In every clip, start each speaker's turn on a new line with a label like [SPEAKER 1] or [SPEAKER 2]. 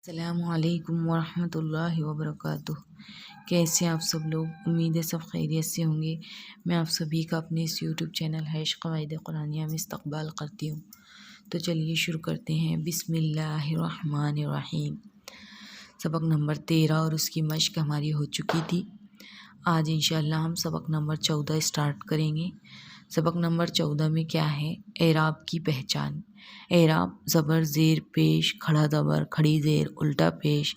[SPEAKER 1] अस्सलामुअलैकुम वरहमतुल्लाहि वबरकातुह। कैसे हैं आप सब लोग? उम्मीद है सब खैरियत से होंगे। मैं आप सभी का अपने इस यूट्यूब चैनल हैश क़वाइद कुरानिया में इस्तक़बाल करती हूँ। तो चलिए शुरू करते हैं। बिस्मिल्लाहिर्रहमानिर्रहीम। सबक नंबर 13 और उसकी मश्क हमारी हो चुकी थी। आज इंशाअल्लाह हम सबक नंबर 14 स्टार्ट करेंगे। सबक नंबर 14 में क्या है? एराब की पहचान। एराब ज़बर, ज़ेर, पेश, खड़ा ज़बर, खड़ी ज़ेर, उल्टा पेश,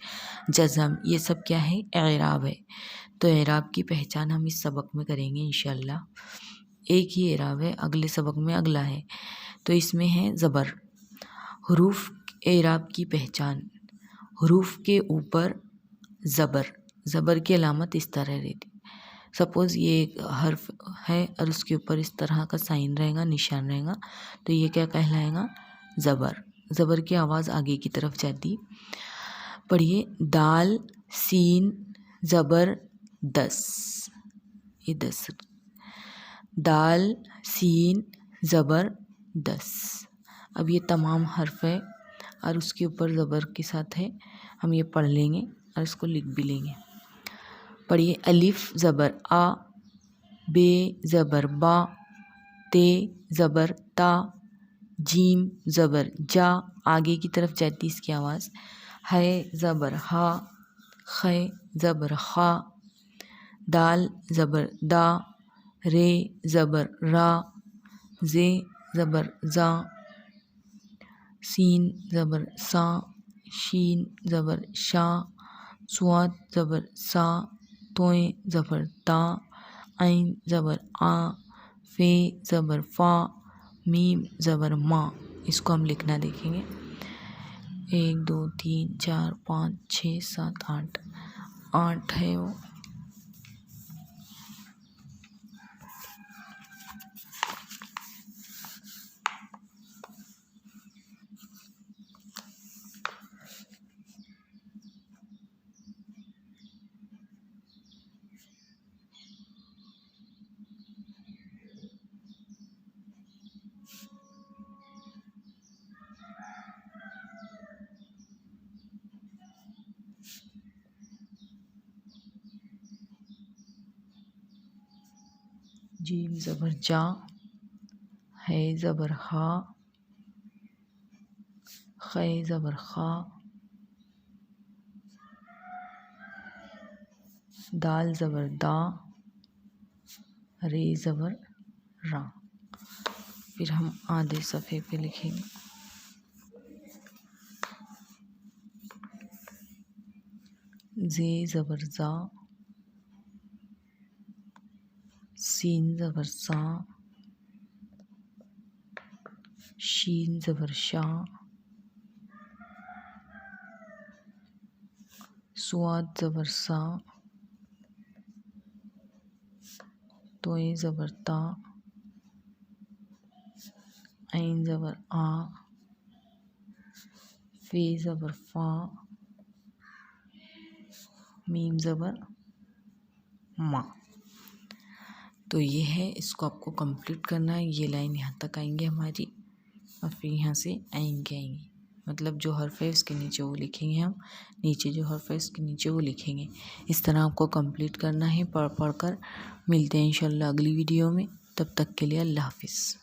[SPEAKER 1] जज़म, ये सब क्या है? एराब है। तो एराब की पहचान हम इस सबक में करेंगे इंशाअल्लाह। एक ही एराब है, अगले सबक में अगला है। तो इसमें है ज़बर। हुरूफ एराब की पहचान। हुरूफ के ऊपर ज़बर, ज़बर की अलामत इस तरह रहती। सपोज़ ये एक हर्फ है और उसके ऊपर इस तरह का साइन रहेगा, निशान रहेगा, तो ये क्या कहलाएगा? ज़बर। ज़बर की आवाज़ आगे की तरफ जाती। पढ़िए, दाल सीन ज़बर 10, ये 10। दाल सीन ज़बर 10। अब ये तमाम हर्फ है और उसके ऊपर ज़बर के साथ है। हम ये पढ़ लेंगे और इसको लिख भी लेंगे। पढ़िए, अलिफ ज़बर आ, बे ज़बर बा, ते ज़बर ता, जीम ज़बर जा, आगे की तरफ जाती इसकी आवाज़। है ज़बर हा, खे ज़बर खा, दाल ज़बर दा, रे ज़बर रा, जे ज़बर जा, सीन ज़बर सा, शीन ज़बर शा, स्वाद ज़बर सा, तोए ज़बर ता, ऐन ज़बर आ, फे ज़बर फ़ा, मीम ज़बर मा। इसको हम लिखना देखेंगे। 1 2 3 4 5 6 7 8, 8 है वो। जीम ज़बर जा, है ज़बर हा, खे ज़बर खा, दाल ज़बर दा, रे ज़बर रा। फिर हम आधे सफ़े पे लिखेंगे। जे ज़बर जा, सीन ज़बर सा, शीन ज़बर शा, स्वाद ज़बर सा, तोए ज़बर ता, ऐन ज़बर आ, फे ज़बर फ़ा, मीम ज़बर मा। तो ये है, इसको आपको कंप्लीट करना है। ये लाइन यहाँ तक आएंगे हमारी और फिर यहाँ से आएंगे मतलब जो हर्फ है उसके नीचे वो लिखेंगे हम, नीचे जो हर्फ है उसके नीचे वो लिखेंगे। इस तरह आपको कंप्लीट करना है। पढ़ कर मिलते हैं इंशाल्लाह अगली वीडियो में। तब तक के लिए अल्लाह हाफिज़।